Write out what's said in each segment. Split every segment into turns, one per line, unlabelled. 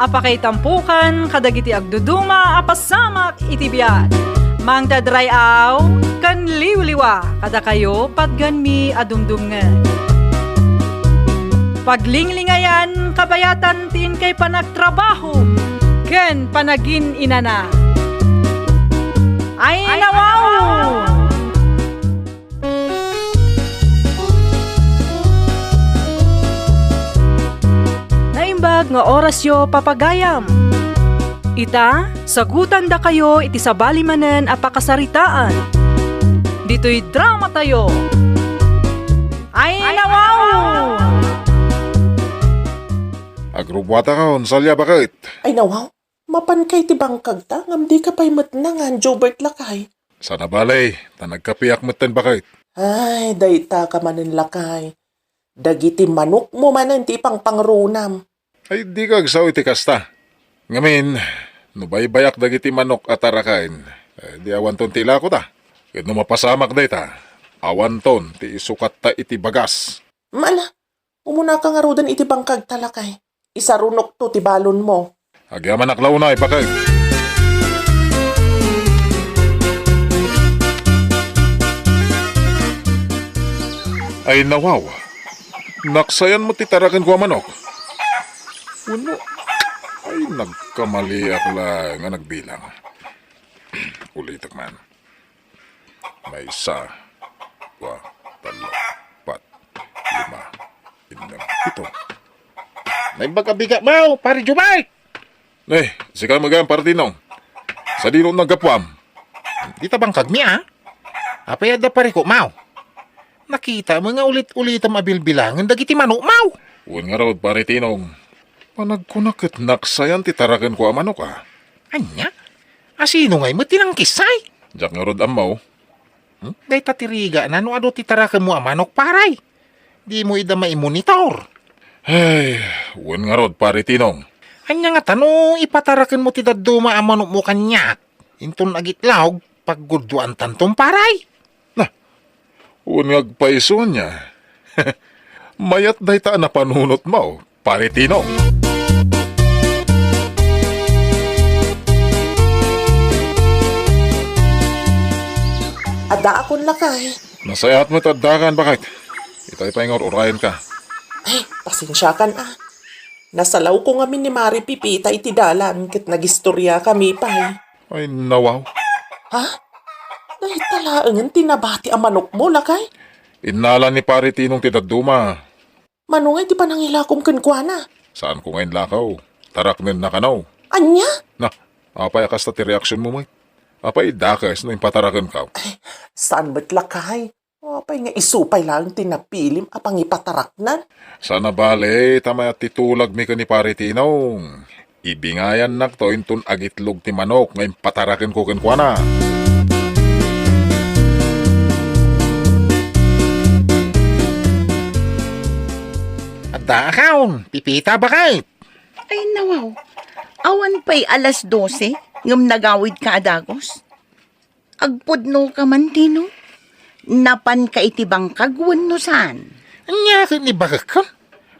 apakay tampukan, kadagiti agduduma, apasamak itibiyat. Mang tadrayaw, kan liwliwa, kada kayo patganmi adumdumngan. Paglinglingayan, kabayatan tin kay panagtrabaho, ken panagin inana. Ay nawaw! Naimbag nga orasyo papagayam. Ita, sagutan da kayo iti sabali manen apakasaritaan. Dito'y drama tayo. Ay nawaw!
Agrubwata ka, salya bakit?
Ay nawaw, mapan kay ti bangkag ta, ngam di ka pa'y matnangan, Jobert lakay.
Sana balay, tanagkapiyak matan bakit?
Ay, dayta ka manin lakay. Dagiti manok mo manan ti pang pangrunam.
Ay di ka agsaw iti kasta. Ngamin, nubaybayak dagiti manok at arakain. Di awanton ti ilako ta. Kaya mapasamak day ta. Awanton ti isukat ta iti bagas.
Mala, umuna ka nga rodan iti bangkag talakay. Isarunok to ti balon mo.
Agyaman aklaw na bakit? Ay nawaw. Naksayan mo titarakan ko ang manok. Uno. Ay nagkamali ako lang nga nagbilang. Ulitak man. May isa, dua, talo, pat, lima, inam, ito.
May bagabiga mo, pare Jubay!
Sika magang partinong. Sa dinong nagkapwam.
Dita bang kagmi, ha? Apayada pare ko, mau. Nakita mo nga ulit-ulit ang mabilbilangan, dagiti manok, mau.
Uwan nga raw, paritinong. Panagkunakit naksayan titarakan ko ang manok, ha?
Anya? Asino nga'y matinangkisay?
Diyak nga rod amaw.
Day tatiriga na ano titarakan mo ang manok, paray. Di mo ida maimonitor.
Ay, uwan nga rod, paritinong.
Anya nga tanong, ipatarakan mo ti daduma ang manok mo kanyak. Intun agitlawg, paggurduan tantong paray.
Uwan nga agpaison niya. Mayat day ta na panunot mo, paritinong.
Ada akon lakay.
Nasayat mo tadakan, bakit? Itay pa yung orayan ka.
Ay, pasensya kan ah. Nasalaw ko nga ni Mari Pipita iti dalan, kit nagistorya kami pa eh.
Ay, nawaw.
Ha? Dahil talaangan tinabati ang manok mo, lakay?
Inala ni paritinong titaduma.
Manungay di pa nangilakom kenkwana.
Saan ko ngayon lakaw? Taraknin na kanaw.
Anya?
Na, apay akas ti reaksyon mo, may. Apay dakas na impatarakan ka.
Saan ba't lakay? Apay nga isupay lang tinapilim apang ipataraknan.
Sana bale, tamay at titulag mi ka ni paritinong. Ibingayan nak to intun agitlog ti manok ngayon patarakan ko kenkwana.
Ada akaon, pipita bakit?
Ay nawaw, awan pa'y alas 12, ngam nagawid ka adagos. Agpudno ka man tino, napan ka iti bangkag wenno saan.
Anya ka ni bakit ka?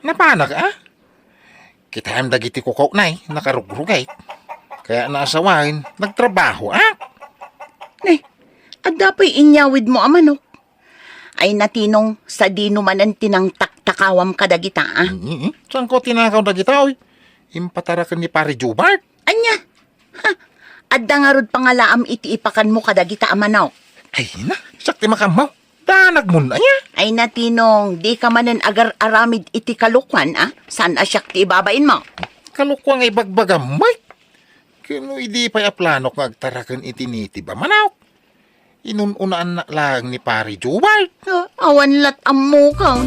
Napanak, ah? Kita ang dagiti kukaw na nakarugrugay. Kaya naasawain, nagtrabaho, ah?
Adda pa'y inyawid mo amanok. Ay natinong sa dino man ang tinang taktakawam kadagita, ah?
Saan ko tinakaw na kita, oy? Impatarakan ni pare Jubart.
Anya? Ha? Adda nga rod pangalaam iti ipakan mo kadagita amanok.
Ay na, sakti makamaw. Danag mo na niya.
Ay natinong, di ka manan agar-aramid iti kalukwan, ah? Saan asyak ti ibabain mo?
Kalukwang ay bagbagam, Mike. Kano hindi pa plano kag tarakan itiniti ba manaw? Inununaan na lang ni pare Jubart.
Awan lat ammo ka.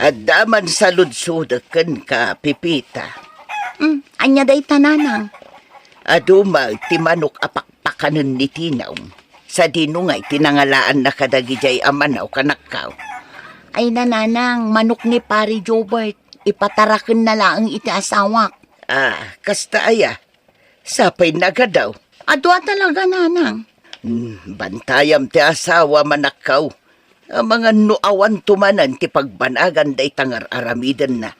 Adaman sa ludsudakan ka, Pipita.
Anya day tananang.
Aduma, timanok apakpakanan ni Tinaw. Sa dinungay, tinangalaan na kadagijay amanaw kanakaw.
Ay nananang, manok ni Pari Jobert. Ipatarakan na lang iti asawak.
Kasta aya. Sapay nagadaw.
Adwa talaga nanang.
Bantayam ti asawa manakaw. Ang mga nuawan tumanan ti pagbanagan day tangar aramidan na.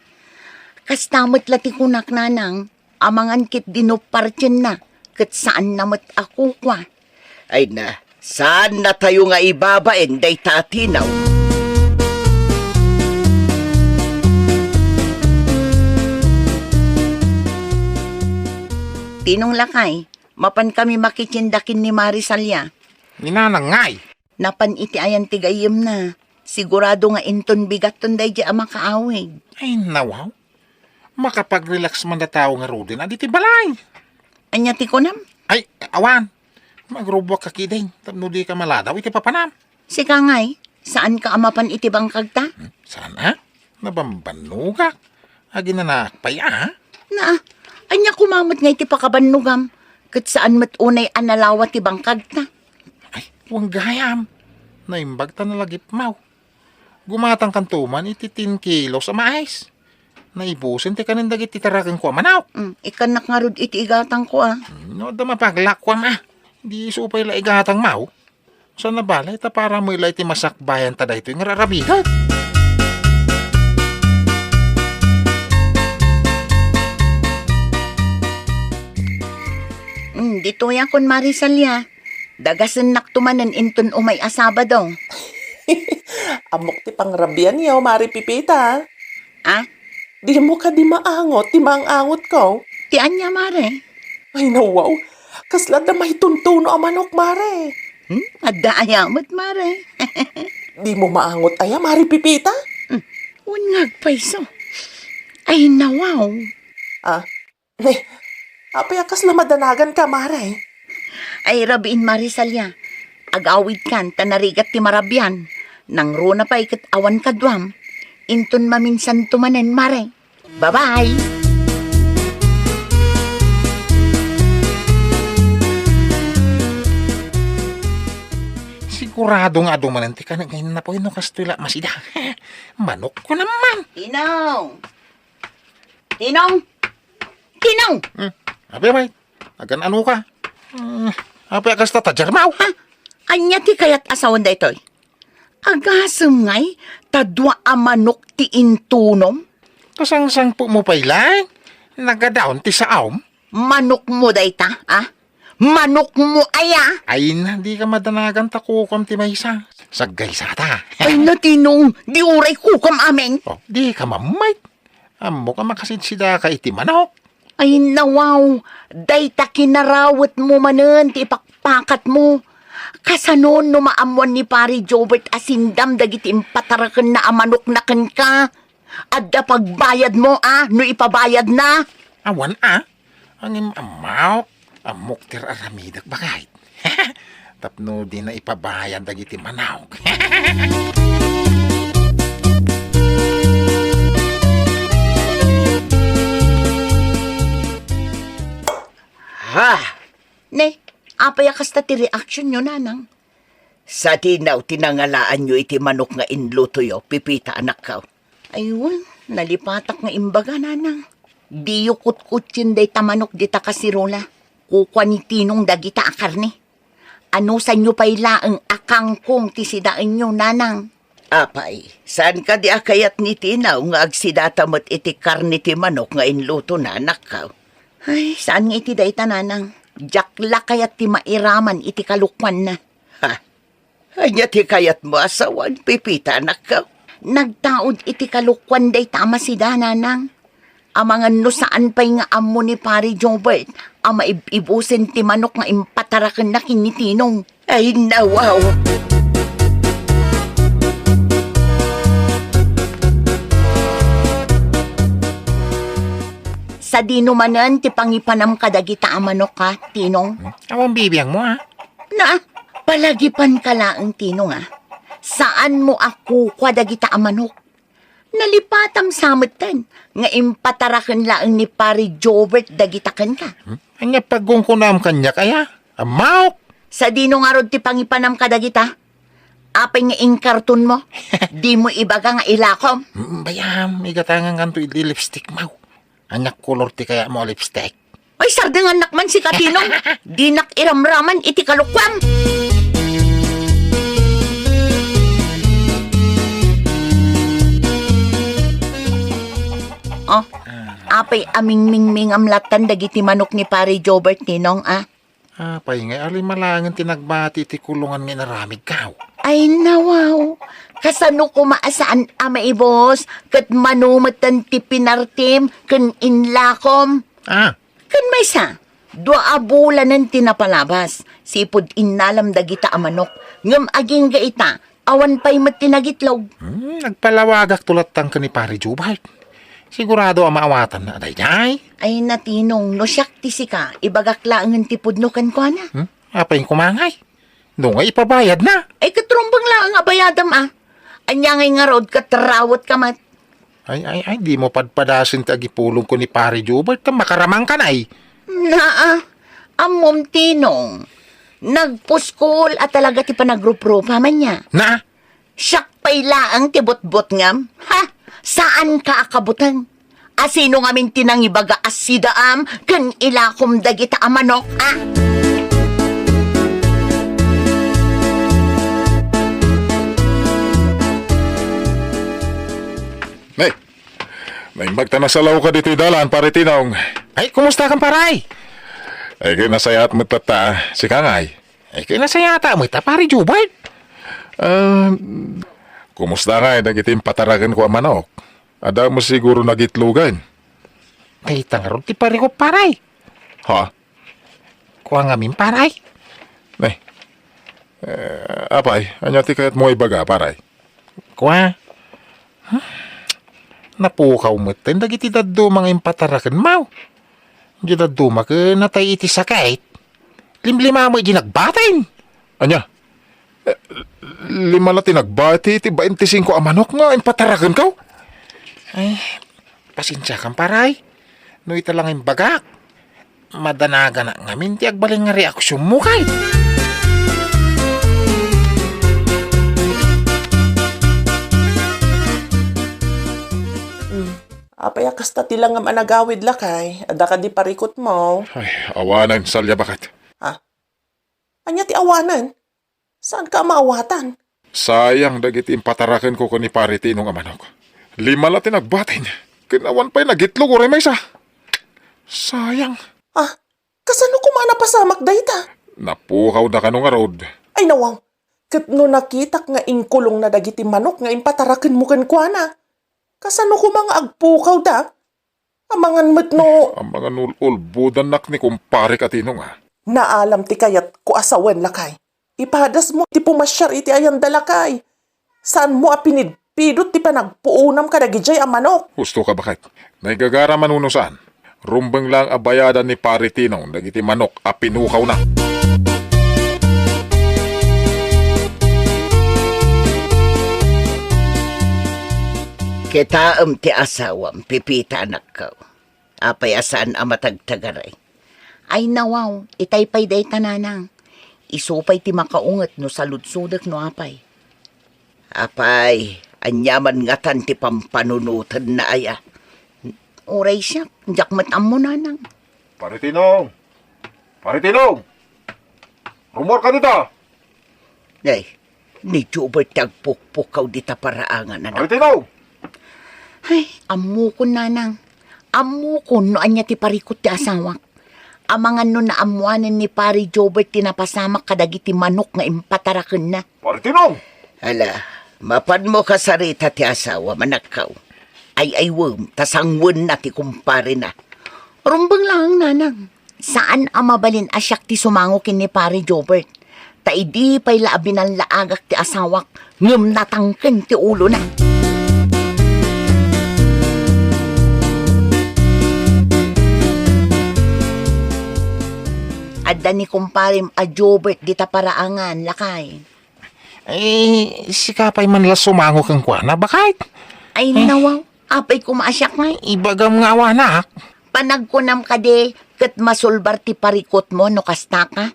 Kastamot lati kunak nanang, amangan kit dinupartyan na, kat saan namat ako kwa.
Ay na, saan na tayo nga ibabain day tatinaw?
Tinong lakay, mapan kami makichindakin ni Marisalya.
Ninanangay.
Napan iti ayan tigayim na. Sigurado nga inton bigat ton day di ama kaawig.
Ay nawaw. Makapag-relax man na tao nga rodin. Adi ti balay.
Anya ti kunam?
Ay, awan. Magrubok ka kiday. Tapno di ka maladaw. Iti papanam.
Sika ngay, saan ka amapan iti bangkag ta?
Sana? Nabambanugak. Agi na nakpay
Na, anya kumamot nga iti pakabanugam. Kat saan mat unay analawa ti bangkag ta?
Ay, huwag gayam. Naimbag ta nalagip maw. Gumatang kantuman iti 10 kilos sa mais. Naibusin ti kanindag iti tarakan ko manaw.
Ikanak nga rod iti igatang ko
No, da mapaglakwa ma. Di supay la igatang maw. Sa nabalay ta para mo ila iti masakbayan ta dahito yung rarabihan.
Dito yan kun Marisalya. Dagasan naktumanan inton umay asaba daw.
Amok ti pangrabian yaw, Mari Pipita.
Ah,
Di mo ka di maangot, ti maangot ko.
ti anya mare.
Ay nawaw, kasla da may tuntuno ang manok, Mare.
Adda ayamot mare.
Di mo maangot aya, Mari Pipita?
Unngag paiso. Ay nawaw.
Apay kasla madanagan ka, Mare.
Ay rabiin Marisalya. Agawid kan tanarigat ti marabyan. Nang runa pa ikat awan kadwam. Inton maminsan tumanen mare. Bye-bye!
Sigurado nga dumananti ka na ngayon na po yun kastila masida. Manok ko naman.
Tinong! Tinong! Tinong!
Abi bay, agan ano ka? Abi agas ta jarmaw.
Anya ti kayat asawan da ito'y? Agasam ngay, tadwa amanok ti intunom.
Kasang po mo pa ilay. Nagadaon ti sa aom.
Manok mo da ita, ah? Manok mo aya!
Ay na, di ka madanagan ta kukom ti maysa. Saggay sa ta.
Ay na tinong, di uray kukam ameng.
Oh, di ka mamay. Amo ka makasidsida ka iti manok.
Ay nawaw, dayta kinarawat mo manen ti ipakpakat mo. Kasanon no maamuan ni Pari Jobert asindam dagiti impataraken na amanok na ken ka. Adda pagbayad mo no ipabayad na.
Awan ang amaw. Amok tir aramidak bakit. Tapno di na ipabayad dagiti manaw.
Ha!
Ne, apay kasta ti reaction nyo nanang.
Sa tinaw tinangalaan nyo iti manok nga inluto yo, Pipita anak ka.
Ayun, nalipatak nga imbaga nanang. Di yu kutkutsin day tamanok di takasirola. Kukwa ni tinong dagita akarne. Ano sa inyo pa'y laang akangkong ti sidaan nyo nanang?
Apay, saan ka di akayat ni tinaw nga agsidatamot iti karni ti manok nga inluto na anak ka?
Ay, saan nga iti day tananang? Jakla kayat ti mairaman iti kalukwan na.
Ha? Anya ti kayat mo asawan, Pipita anak ka?
Nagtaod iti kalukwan day tama si dananang. Amangan no saan pa'y nga amo ni Pari Jobert, ama ibusin ti manok nga impatarakan na kinitinong.
Ay nawaw!
Sa dinumanan ti pangipanam kadagita a manok ka, tinong.
Awang bibiyang mo
Na, palagipan ka laang tinong Saan mo ako kwa dagita a manok? Nalipatam samutan, nga impatarakan laang ni Pari Jobert dagitakan ka.
Anya pagong ko na kanya kaya. Amaw!
Sa dino nga rod ti pangipanam kadagita, apay nga inkarton mo, di mo ibaga nga ilakom.
Bayam, igatangan kanto ili lipstick maw. Anyak kolor ti kaya mo lipstick.
Ay, sardangan nakman si Katinong, di nak iramraman iti kalukwam. Oh, apay aming mingming amlatan dagiti manok ni pare Jobert ninong
Apay nga, alimalangan tinagbati ti kulungan nga naramig kao.
Ay nawaw, kasano kumaasaan maibos, kat manumatan ti pinartim, kan inlakom. Kan may sa, dua abulanan tinapalabas, sipod inalam dagita manok, ngam aging gaita, awan pa'y matinagitlaw.
Nagpalawagak tulatang ka ni pare Jubart. Sigurado ang maawatan na aday jay.
Ay natinong, no siyak ti sika, ibagak laangan ti pudno kan ko na.
Apay kumangay. No nga ipabayad na.
Ay katrumbang laang abayadam Anyangay nga rod katrawat kamat.
Ay, di mo padpadasin ti agipulong ko ni pare Jubart ka makaramang ka na
Amom tinong. Nagpuskol at talaga ti panagrupropa man niya.
Na?
Siyak pa'y laang ti bot-bot ngam. Saan ka akabutan? Asino ngamin tinang ibaga asidaam kan ilakom dagita amanok,
Nay, naimbag ta na sa law ka dito'y dalan, pare Tinong.
Ay, kumusta kang paray?
Ay, kayo nasayat mo tata, si Kangay.
Ay, kinasayata mo ita pare Jubart.
Kumusta nga, nagitim pataragan ko ang manok. Ada mo siguro nagitlugan.
Ay, tangarod ti pare ko paray.
Ha?
Kuha nga min paray.
Nay, apay, anya ti kayat mo ibaga, paray.
Kuha. Napukaw mo tin dagiti daddo mga impatarakan mau. Di daddo maka natay iti sakait. Limlima mo iti nagbatain.
Anya? Lima na tinagbati, ti 25 ang manok nga, impataragan ka?
Ay, pasensya kang paray. No ita lang yung bagak. Madanaga na ngamin ti agbaling nga reaksyon mo kahit.
Apay kasta tilang nga managawid lakay, ada ka di parikot mo.
Ay, awanan, salya bakit?
Anya ti awanan? Saan ka maawatan?
Sayang dagiti impatarakan ko ni pare Tinong ang manok. 5 na tinagbatin. Kinawan pa'y nagitlog oray may isa. Sayang.
Kasano kumana pasamak dayta?
Napukaw na kanong arod.
Ay nawaw, kat no nakitak nga inkulong na dagiti manok nga impatarakan mo kan kuana. Kasano ko mga agpukaw da? Amangan met no,
Ang mga nululbudan nak ni kumpare ka Tinong
naalam ti kayat ko asawan lakay. Ipadas mo ti pumasyar iti ayan dalakay. Saan mo apinidpidot ti panagpuunam ka dagijay ang manok?
Gusto ka bakit? Naigagara manunusan. Rumbeng lang abayadan ni pare Tinong dagiti manok a pinukaw na.
Kitaam ti asawam, pipita anak ka. Apay asaan amatagtagaray.
Ay nawaw, itay pa'y day tananang. Isupay ti makaungat no saludsudak no apay.
Apay, anyaman nga tan ti pampanunutan na aya.
Uray siya, jakmat mo nanang.
Pare Tinong! Pare Tinong! Rumor ka dito!
Ay, ni Jubert tagpukpukaw di ta paraangan anak.
Pare Tinong!
Ay, amukon nanang. Amukon no anya ti parikot ti asawak. Amangan no na amuanan ni pari Jobert tinapasamak kadagiti manok nga impataraken na.
Pare Tinong!
Hala, mapan mo kasarita ti asawa manakaw. Ay wom, tasangwan na ti kumpare na.
Rumbang lang nanang. Saan amabalin asyak ti sumangokin ni pari Jobert? Taidi pa'y laabin ang laagak ti asawak. Ngam natangken ti ulo na. Adda ni kumparim a Jobert di ta paraangan lakay.
Ay, sikapay man la sumango kang kuha na bakit?
Ay nawaw, apay kumasyak nga.
Ibagam nga awanak.
Panagkunam ka de, kat masulbar ti parikot mo no kasta ka.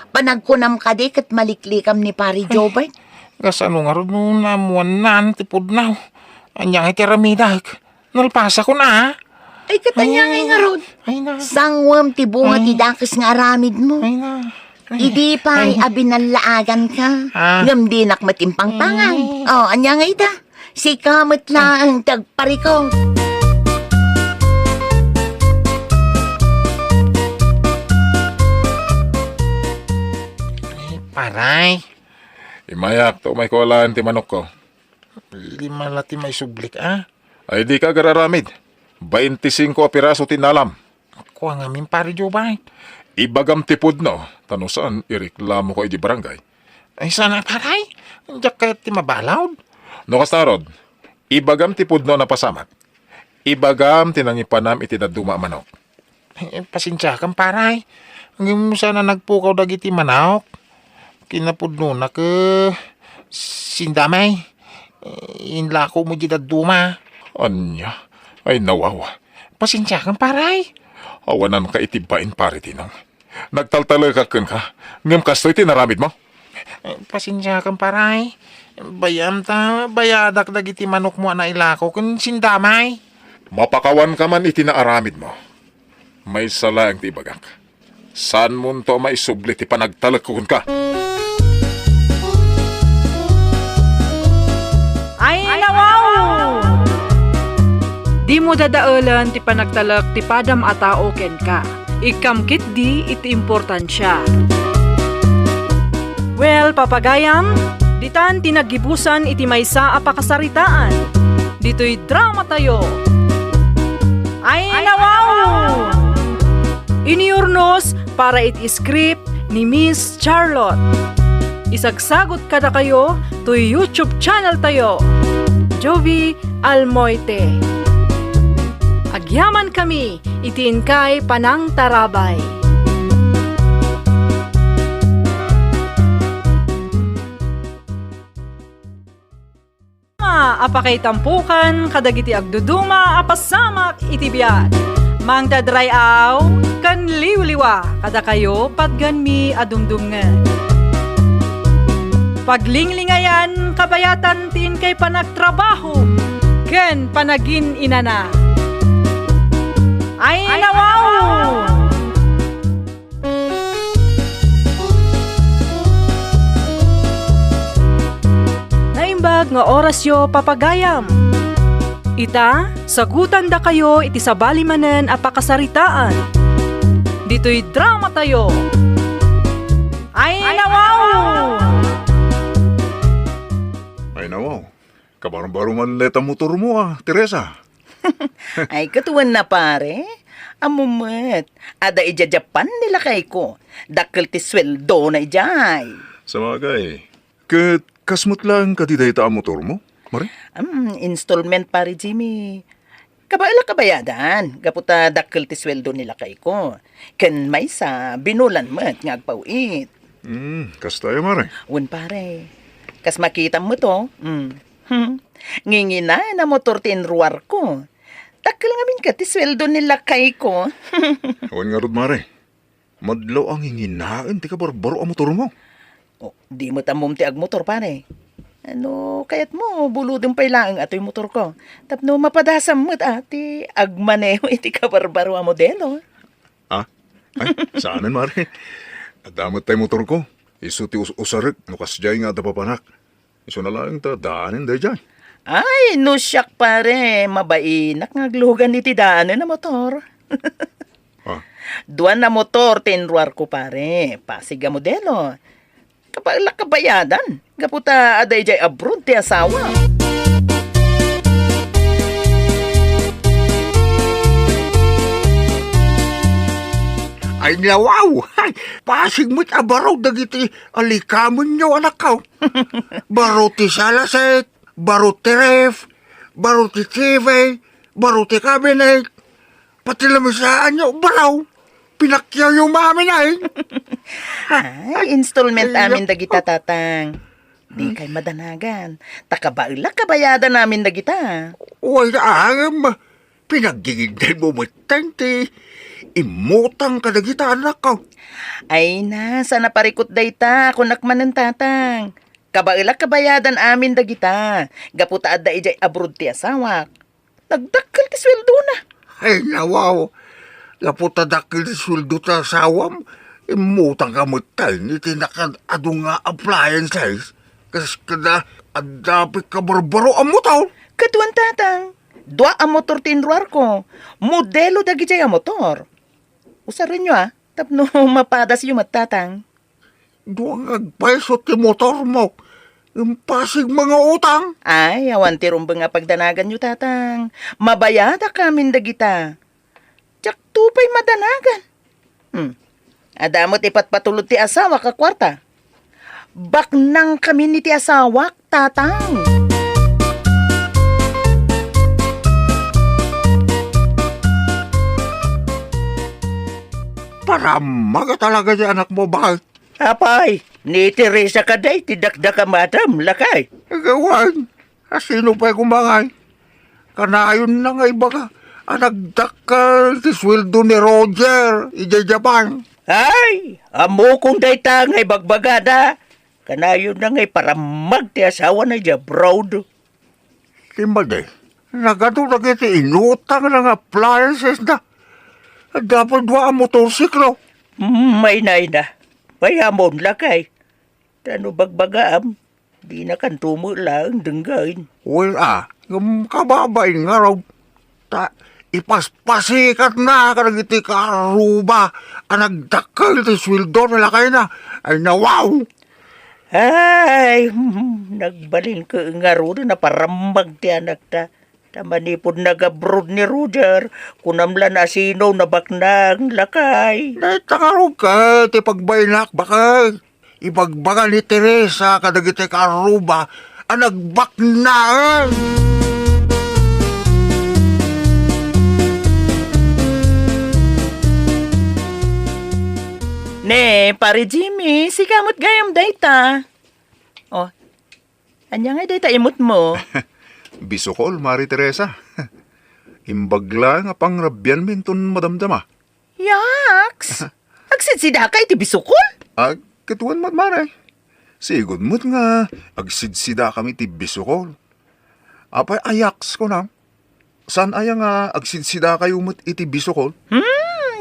Panagkunam ka de, kat maliklikam ni pari Jobert.
Kasano nga rin nung namuanan tipod na. Anyang itiramida. Nalpasa ko na.
Ay katanya nga rod.
Ay na.
Sangwam ti bunga ti dakes nga aramid mo.
Ay na.
Idi pa'y abinalaagan ka. Ngam di nakmatimpang pangan. Anya nga ita. Si kamot lang tagparikaw.
paray.
Imayak to may kuwalaan ti manok ko.
Lima lati may sublik, ah.
Ay di ka gararamid. 25 a piraso tinalam.
Kuha nga min pare Jobay.
Ibagam tipod no. Tano saan ireklamo ko di barangay.
Ay sana paray. Diyak kayo ti mabalawd.
No kastarod, ibagam tipod no napasamat. Ibagam tinangipanam itinaduma manok.
Pasensya kang paray. Hanggang mo sana nagpukaw dagiti manawk. Kinapudno na ke sindamay. Inlako mo di daduma.
Anya, ay nawawa.
Pasensya kang paray.
Awanan ka itibain pare tinang. Nagtaltalagakan ka. Ngam kastoy tinaramid mo.
Pasensya kang paray. Bayam ta, bayadak dagiti manok mo na ilako kun sindamay.
Mapakawan ka man itinaaramid mo. May sala ang tibagak. Saan mo to maisubli ti panagtalagkukun ka?
Ay nawaw! Di mo dadaulan ti panagtalak ti padam atao ken ka. Ikamkit di iti importansya. Well, papagayam, ditan tinagibusan iti maysa a pakasaritaan. Dito'y drama tayo. Ay nawaw! Iniurnos para iti script ni Miss Charlotte. Isagsagot kada kayo to YouTube channel tayo. Jovi Almoite. Agyaman kami, itiin kay Panang Tarabay. Apakay tampukan, kadagiti agduduma, apasamak itibiyat. Mang tadray aw, kan liwliwa, kada kayo patgan mi adumdumngan. Paglinglingayan, kabayatan tin kay panagtrabaho, ken panagin inana. Ay nawaw! Naimbag nga orasyo papagayam. Ita, sagutan da kayo iti sabalimanen a pakasaritaan. Dito'y drama tayo. Ay nawaw!
Ay nawaw, kabarong-baro man leta motor mo Teresa.
Ay, katuwan na pare. Amumet. Ada ija Japan nila kay ko. Dakkel ti sweldo na ijay.
Sa bagay, kasmut lang katiday ta ang motor mo, Mari?
Installment pare Jimmy. Kabaila kabayadan. Gaputa dakkel ti sweldo nila kay ko. Ken may sa binulan met nga agpauit.
Kas tayo, Mari.
Un pare. Kas makita mo to. Ngingina na motor ti enruar ko. Dakkel nga min ka ti sweldo nila kay ko.
Awan nga rod, Mari. Madlaw ang hinginaan, ti kabarbaro ang motor mo.
Oh, di mo tamom ti agmotor pare. Ano, kayat mo, buludong pa ilang ato'y motor ko. Tapno mapadasam mo't ati, agmaneho iti kabarbaro ang modelo.
Ay, saanan, Mari? Adamat tayo motor ko. Isu ti usarik, nukas jay nga dapapanak. Isu na lang ta, daanin day jay.
Ay, no siyak pare, mabainak ngaglugan iti daanan na motor. Duan na motor, tinruar ko pare, pasiga modelo. Kapag kabayadan, gaputa aday jay abroad ti asawa.
Ay nawaw! Ay, pasig mo't abaraw dagiti alikamon nyo anak ko. Baro ti salaset, baro ti ref, baro ti TV, baro ti cabinet, pati lamisaan nyo, baraw. Pinakyaw yung mami na
Ay, installment amin dagita tatang. Di kay madanagan. Takabaila kabayadan namin dagita.
Uy, pinagdiginday mo matang ti imutang ka dagita anak ko.
Ay na, sana parikot dayta, kunak manen tatang. Kabaila kabayadan amin dagita. Gaputa adda ijay abroad ti asawak. Nagdakkel ti sweldo na.
Ay nawaw, kaputa dakil ti sweldo ta asawam, imutang ka matay ni tinakadado nga appliances. Kasi kada adapit ka barbaro ang mutaw.
Katuan tatang, dua ang motor tinruar ko. Modelo dagiti ang motor. Usarin nyo tapno mapadas yung matatang.
Duwang agpaiso ti motor mo. Yung pasig mga utang.
Ay, awan ti rumba nga pagdanagan nyo, tatang. Mabayada kamin dagita. Tsak tupay madanagan. Adamot ipatpatulod ti asawa ka kwarta. Baknang kami ni ti asawa, tatang.
Para maga talaga di anak mo, bakit?
Apay, ni Teresa ka day, tidakda ka madam, lakay.
Gawan, sino pa'y kumangay? Kanayon na nga iba ka. Nagdak ka ti sweldo ni Roger, ija Japan.
Ay, amo kong dayta ngay bagbagada. Kanayon na ngay para magti asawa na dya, broad.
Timade, nagato na kiti inutang ng appliances na. Dapat ba ang motorsiklo?
May nay na. Payamon lakay. Tano bagbagaam, di na kantumo lang denggain.
Well, yung kababay nga raw. Ipaspasikat na karagiti karuba. Nagdakal ti sweldo nila kayo na. Ay nawaw.
Ay, nagbalin ka nga ro na paramag ti anak ta. Tamanipod nag-abroad ni Roger, kunamla na sino na baknang lakay.
Naitangarog ka, ti pagbaynak baka. Ibagbaga ni Teresa kadagiti karuba. Nagbaknaan.
Ne, pare Jimmy, si kamot gayam dayta. Oh, anya nga dayta imot mo.
Bisukol, Mari Teresa. Imbagla nga pangrabyan minton madamdama.
Yaks! Agsidsida ka iti bisukol?
Katuan mat, Mare. Sigod mo't nga, agsidsida kami ti bisukol. Apay ayaks ko na. San aya nga agsidsida kayo mo't iti bisukol?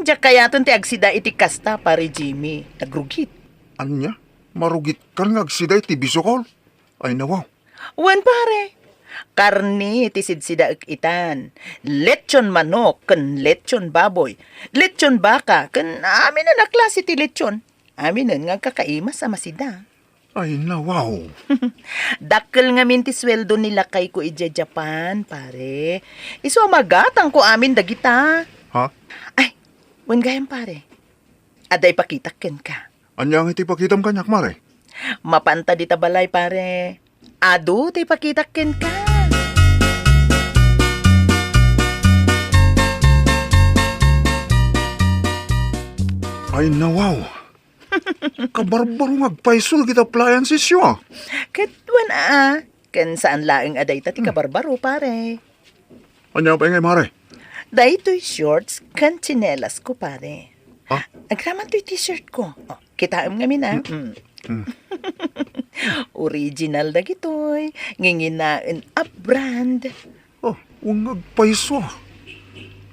Diyak kayaton ti agsida iti kasta, pare Jimmy. Nagrugit.
Anya? Marugit ka nga agsida iti bisukol? Ay nawaw.
Wan pare. Karni ti sidsida itan. Lechon manok ken lechon baboy. Lechon baka ken amin na klase ti lechon. Amin nga kakaimas sa masida.
Ay nawaw.
Dakkel nga min ti sweldo nila kay ko ija Japan, pare. Iso magatang ko amin dagita.
Ha?
Ay, wan gayam pare. Aday pakitakken ka.
Anya nga iti pakitam kanyak, Mare?
Mapanta di tabalay pare. Adu ti pakitakken ka.
Ay nawaw. Kabarbaro nga agpaiso kita appliances yun.
Katwan ken saan laeng aday ta ti kabarbaro pare.
Anya pa ngay, Mare?
Daytoy shorts kan tsinelas ko pare.
Ah?
Agraman to'y t-shirt ko. Oh, kitaam nga mina. Original na gitoy. Nginginain a brand.
Oh, huwag agpaiso.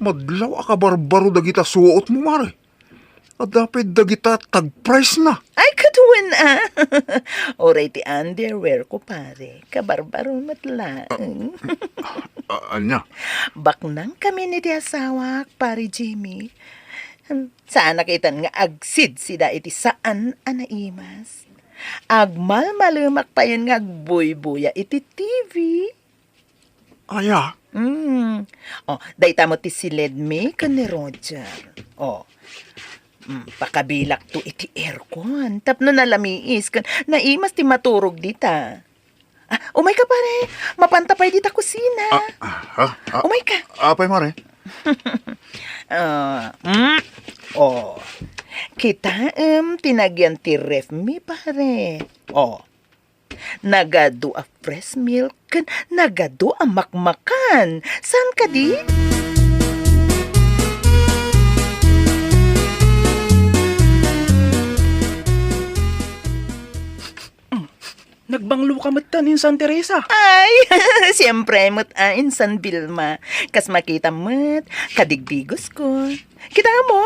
Madlaw akabarbaro dagita suot mo, Mare. At dapat dagita tag-price na.
Ay, katuwan Oray ti underwear ko pare. Kabarbaro matlaang.
Anya?
Baknang kami ni ti asawa, pare Jimmy. Saan nakitan nga agsid sida iti saan anaimas. Agmalmalumak pa yun nga agbuy-buya iti TV.
Aya?
Oh, dayta mo ti silid me kan ni Roger. Oh, pakabilak to iti aircon. Tapno na lamiis kan naimas ti maturog dita. Umay ka pare. Mapantapay dita kusina. Umay ka.
Apay, Mare?
Oh, kita tinagyan ti ref mi pare. Oh, nagado a fresh milk kan nagado a makmakan. San ka di?
Nagbanglo ka matanin San Teresa.
Ay, siyempre mo't San Vilma. Kas makita mo't kadigdigos ko. Kita mo?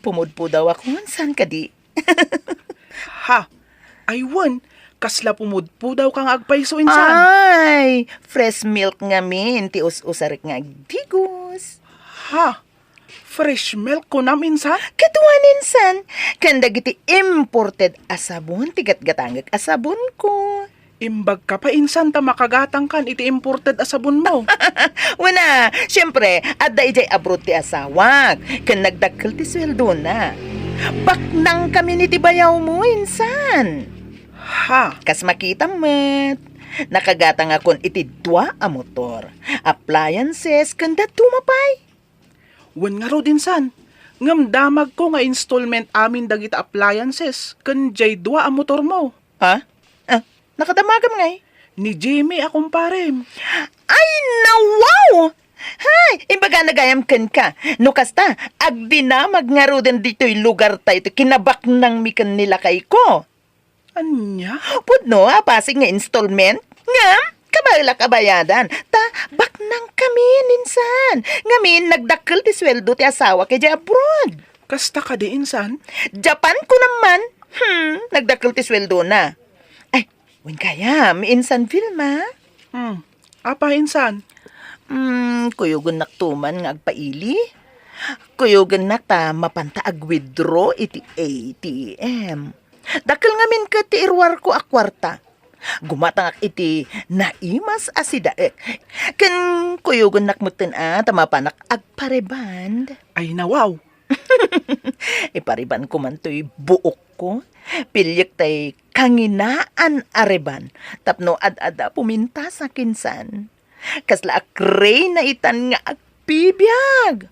Pumudpo daw ako. San ka di?
Ha? Aywan. Kasla pumudpo daw kang agpaiso insan.
Ay, fresh milk nga min. Ti us-usarik nga digos.
Ha? Fresh milk ko na minsan.
Katuan insan, kan dagiti imported asabon, tigat-gatangag asabon ko.
Imbag ka pa insan ta makagatang kan iti imported asabon mo.
Wana, siyempre, at daijay abroad ti asawag, kan nagdakkel ti sweldo na. Baknang kami ni ti bayaw mo, insan.
Ha?
Kas makita met, nakagatang akon iti dua a motor, appliances, kanda tumapay.
Wen nga ro insan. Ngam damag ko nga installment amin dagita appliances. Kan jay dua ang motor mo.
Ha? Nakadamagam ngay.
Ni Jimmy akong parem.
Ay, nawaw! Hay, imbaga nagayam ken ka. No kasta, agdinamag nga ro din dito'y lugar tayo, kinabak ng mikan nila kay ko.
Anya?
Pudno, pasig nga installment. Nga, kabala kabayadan. Ta, bak nang kami, ninsan. Ngamin, nagdakkel ti sweldo ti asawa kay abroad.
Kasta ka di insan?
Japan ko naman. Nagdakkel ti sweldo na. Ay, wen kaya, miinsan filma.
Apa insan?
Kuyugan naktuman nga agpaili. Kuyugan nak ta mapanta ag-withdraw iti ATM. Dakkel ngamin ka ti irwar ko akwarta. Gumatang ak iti naimas asidaek. Ken kuyugan nakmutin tamapanak agpareband.
Ay nawaw.
Ipariban ko man to'y buok ko. Pilyek tay kanginaan areban. Tapno ad-ada puminta sa kinsan. Kasla akray na itan nga agpibiyag.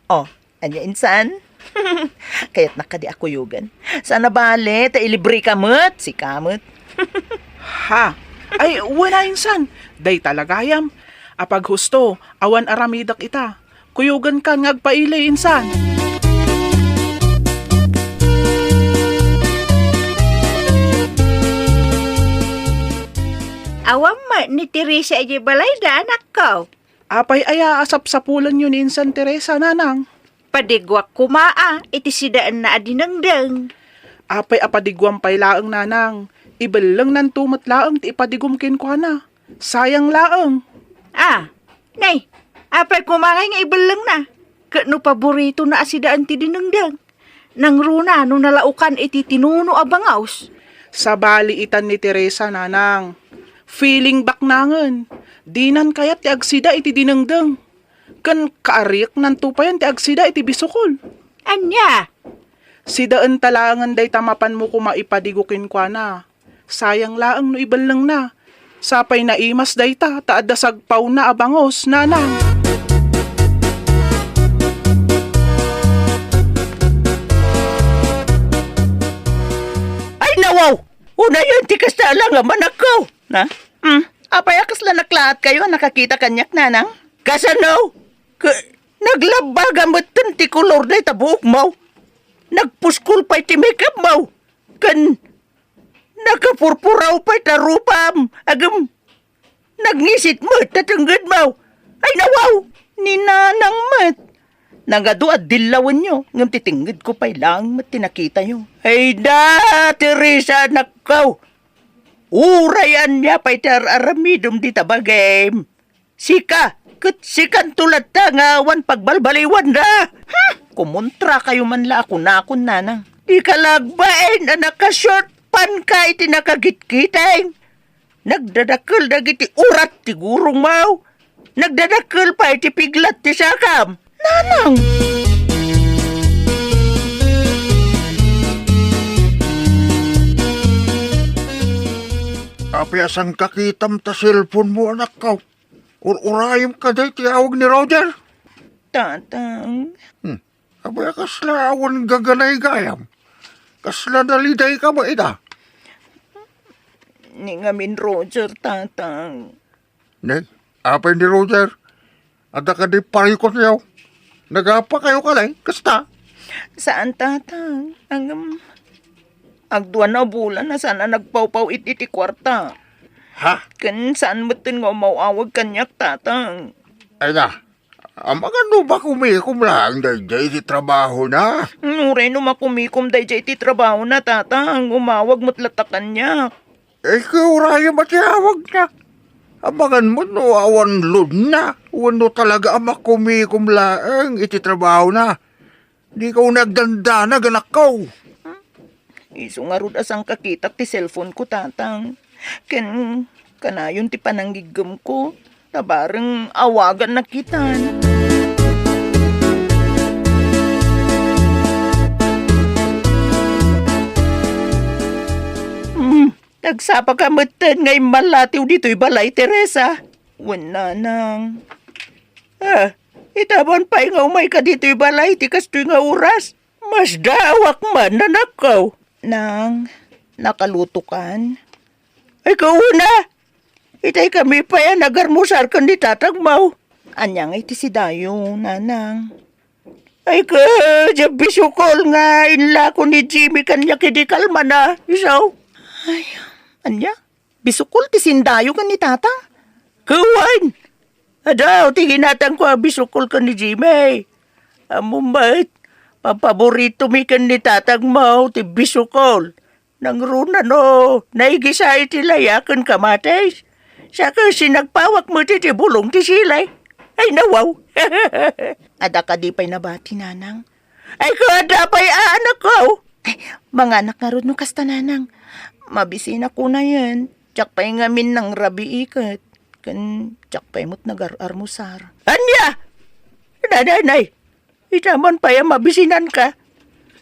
Oh, anya insan? Kaya't nakadi ako yugan. Sana bale, ta ilibre kamot, si kamot.
Ha? Ay, wala insan. Day talagayam. Apag husto, awan aramidak ita. Kuyugan ka ngagpailay insan.
Awam ma ni Teresa ay balay da anak ko.
Apay aya asap sa pulan yun insan Teresa nanang.
Padigwak kumaa, iti sidaan na adinangdang.
Apay apadigwam pay laang nanang. Ibalang nan tumat laang ti ipadigum kin ko na. Sayang laang.
Nay, apay kumangay nga ibalang na. Kano paborito na asidaan ti dinangdang. Nang runa no nalaukan iti tinuno abangaws.
Sa bali itan ni Teresa nanang. Feeling back nangan. Dinan kayat ti agsida iti dinangdang. Kan kaarik nan tupayan ti agsida iti bisukol.
Anya?
Sidaan talangan day tamapan mo kumaipadigokin kwa na. Sayang laang no ibalang na. Sapay na imas day taadda sagpaw na abangos, nanang.
Ay, nawaw! Una yun, tikas na lang naman ako. Na? Apay akas lang naklaat kayo, nakakita kanyak nanang. Kasano? Naglabag amot ti kolor na itabuok mo. Nagpuskul pa iti makeup mo. Kan, nakapurpuraw pa ita rupam. Agam, nagngisit mo, tatanggad mo. Ay, nawaw! Ni nanang mat. Nangado at dilawan nyo. Ngam titinggid ko pa'y lang mat tinakita nyo. Ay da, Teresa, nakaw. Urayan niya pa'y tararamidom di tabagay. Sika, sikan tulad ta ngawan pagbalbaliwan na. Kumontra kayo man la ako na akong nanang. Di ka lagbain na nakashort pan ka iti nakagit-kiteng. Nagdadakil dagiti urat ti gurong mau. Nagdadakil pa iti piglat ti sakam. Nanang!
Apyasang kakitam ta cellphone mo, anak ko. Urayam ka day tiyawag ni Roger.
Tatang.
Abay, kasla awan gaganay gayam. Kasla daliday ka ba ita?
Ni ngamin Roger, tatang.
Ne, apay ni Roger. Ada ka di parikot niyaw. Nagapa kayo kalay, kasta.
Saan, tatang? Agduan na bulan na sana nagpawpaw iti kwarta.
Ha?
Kan saan mo tin nga mauawag kanyak, tatang?
Ay na, amagano ba kumikom lang dahil di trabaho na?
Nuray no makumikom day iti trabaho na, tatang. Umawag mo't latakan niya.
Eh, kuraya matiyawag na. Abangan mo no, awan lod na. Wano talaga ama kumikumlaang iti trabaho na. Di ka nagdanda na ganak ko.
Iso nga rod asang kakita ti cellphone ko, tatang. Kanayon ti pananggigam ko. Tabarang awagan na kitan. Nagsapa ka matan ngay malatiw dito'y balay, Teresa. Wala nang. Itabon pa nga umay ka dito'y balay, tikas to'y nga oras. Mas dawak man na nakaw. Nang, nakaluto kan? Ay, kauna! Itay kami pa yan, nagarmusar ka ni tatagmaw. Anyang iti si Dayo, nanang. Ay ka, bisukol nga, inla ko ni Jimmy kanya kidikalma na, isaw. Ay, anya? Bisukol ti sindayo ka ni tatang? Kawan! Adaw, tiginatang ko bisukol ka ni Jimmy. Amumait, papaborito mi kan ni tatang mo, ti bisukol. Nang runa no, naigisa iti layakan kamatay. Saka sinagpawak mo ti bulong ti silay. Ay nawaw. Ada ka di pa'y nabati, nanang. Ay ko, ada pa'y anak ko. Ay, mga anak nga ron no kasta, nanang. Mabisin ako na yan. Tsak pa'y ngamin ng rabi ikat. Kan tsak pa'y mo't nagar-armusar. Anya! Nanay, itaman pa yan mabisinan ka.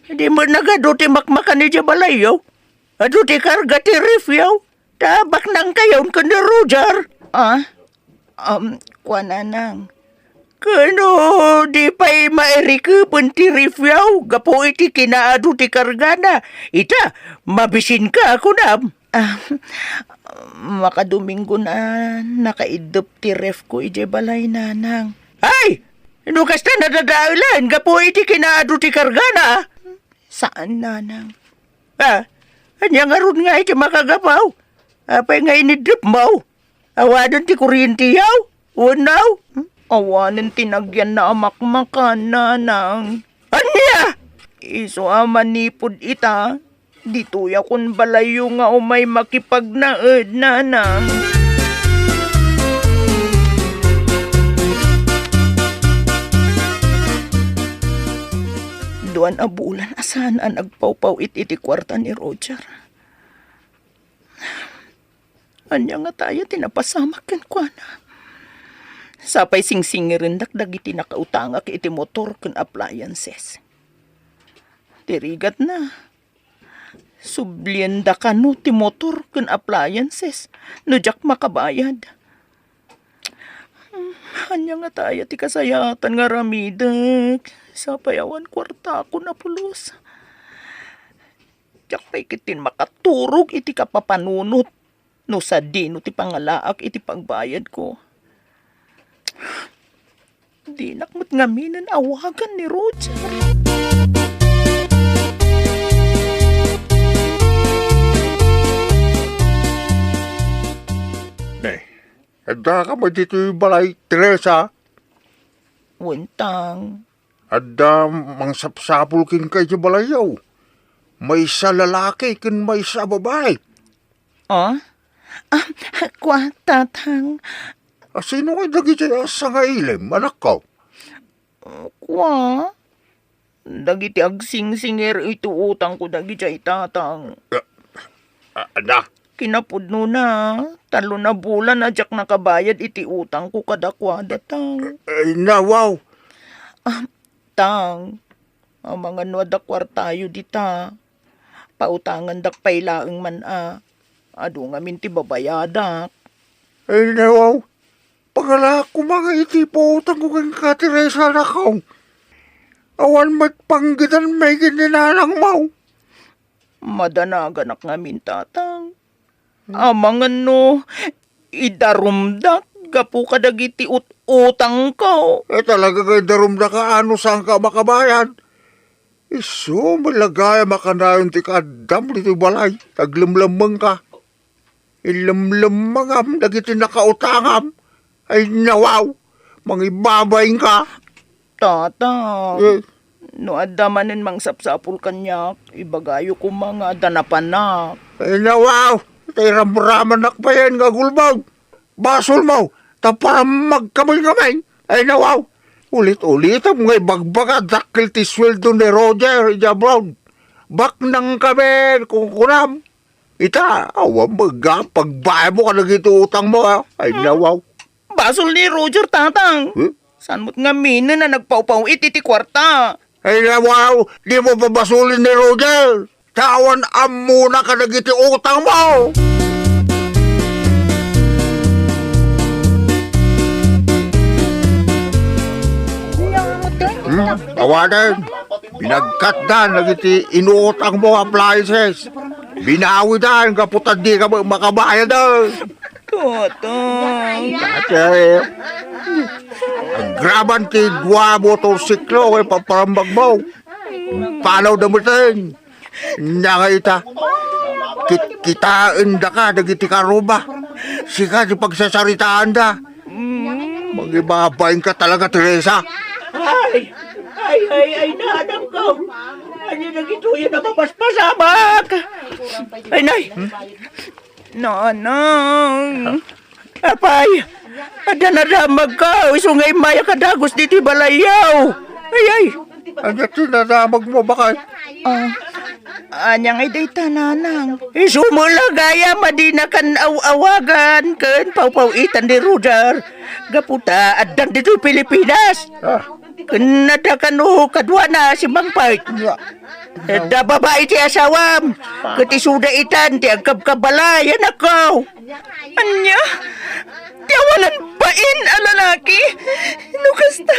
Hindi mo nagaduti makmakan ni Jabalayo. Aduti karga ti rifyaw. Tabak nang kayon ka ni Roger. Kwa nanang. Kano, di pa'y mairikupon ti rifyaw. Gapo iti kinaado ti kargana. Ita, mabisin ka ako na. Makadomingo na nakaidop ti ref ko ije balay, nanang. Ay! Nukas na nadadailan. Gapo iti kinaado ti kargana. Saan, nanang? Anya nga ron nga iti makagapaw. Apay nga inidop mo. Awadan ti kuryente yaw. Unaw. Awanan tinagyan na amakmakan, nanang. Anya! Iso amanipod ita. Dito ya kun balayo nga umay makipagnaed, nanang. Duan abulan asan ang nagpawpaw iti kwarta ni Roger. Anya nga tayo tinapasamak kan kwa na. Sapay singsingirin dakdag iti nakautangak iti motor kan appliances. Tirigat na. Sublienda ka no ti motor kan appliances. No jak makabayad. Anya nga tayo ti kasayatan nga ramidag. Sapay awan kwarta ako na pulos. Jak pa'y kitin makaturog iti kapapanunot. No sa dino ti pangalaak iti pagbayad ko. Di nakmat ngaminan awagan ni Roger.
Ada ka ba dito yung balay, Teresa?
Wintang.
Ada mangsapsapul kin kay yung balayaw. May isa lalaki kin may isa babae.
Kwa, tatang.
Sino kayo lagi dyan sa nga ilim, anak ko?
Kwa? Dagiti agsing-singer ito utang ko dagi jay tatang.
Anak?
Kinapudno na. 3 na bulan na jak nakabayad iti utang ko kadakwa datang.
Ay na, wow.
Tang. Ang mga nuadakwar tayo dita. Pautangan dak pailaang man Ado nga minti babayadak.
Ay na, wow. Pagala ko mga iti po utang ko kang Teresa na ko. Awan magpanggitan may gininalang mo.
Madanagan ak ngamin tatang. Amangan no, idarumdak, gapu kadagiti utang ko.
Talaga kayo darumda ka ano saan ka makabayan. Iso, malagaya makanayon ti kadam dito balay. Taglamlamang ka. Ilamlamangam, dagiti nakautangam. Ay nawaw, mangibabayin ka.
Tatang, no adamanin mang sapsapul kanyak, ibagayo ko mga danapanak.
Ay nawaw, tay ramraman nakbayan nga gulbag. basol mo, para magkamay-kamay. Ay nawaw, ulit-ulit ang mga ibagbaga dakil ti sweldo ni Roger, Ija Brown. Bak nang kami, kukunam. Ita, awan baga, pagbayad mo ka na utang mo, ha? Ay nawaw.
Basol ni Roger, tatang.
Hmm?
Saan mo't nga mina na nagpaupaw iti kwarta?
Ay nawaw, di mo babasulin ni Roger. Tawan muna ka na utang mo. Awanan, binagkat na, nagiti inuutang mo appliances. Binawi na, kaputan di ka makabayad na.
Totong.
Ate, ang graban ti dua motorsiklo, paparambag mo. Panaw damutin. Nangayita, kitaan da ka, nagiti karuba. Sika, di pagsasaritaan da. Magibabain ka talaga, Teresa.
Ay, naadam ko. Ano na gito yun na mapaspasamak? Ay, nay.
Nanang.
Apay, ada na damag ka. Isungay maya kadagos diti balayaw. Ay.
Ano tinadamag mo ba kay?
Anyang ay day tananang.
Isumulagaya madina kan awagan kan pawpawitan di Roger. Gaputa adan dito Pilipinas. Kanada kanu kadwa na si Mang Pait. Da babae ti asawam. Kati suda itan ti agkabkabala yan ako.
Anya? Tiawanan pain a lalaki? Nukasta?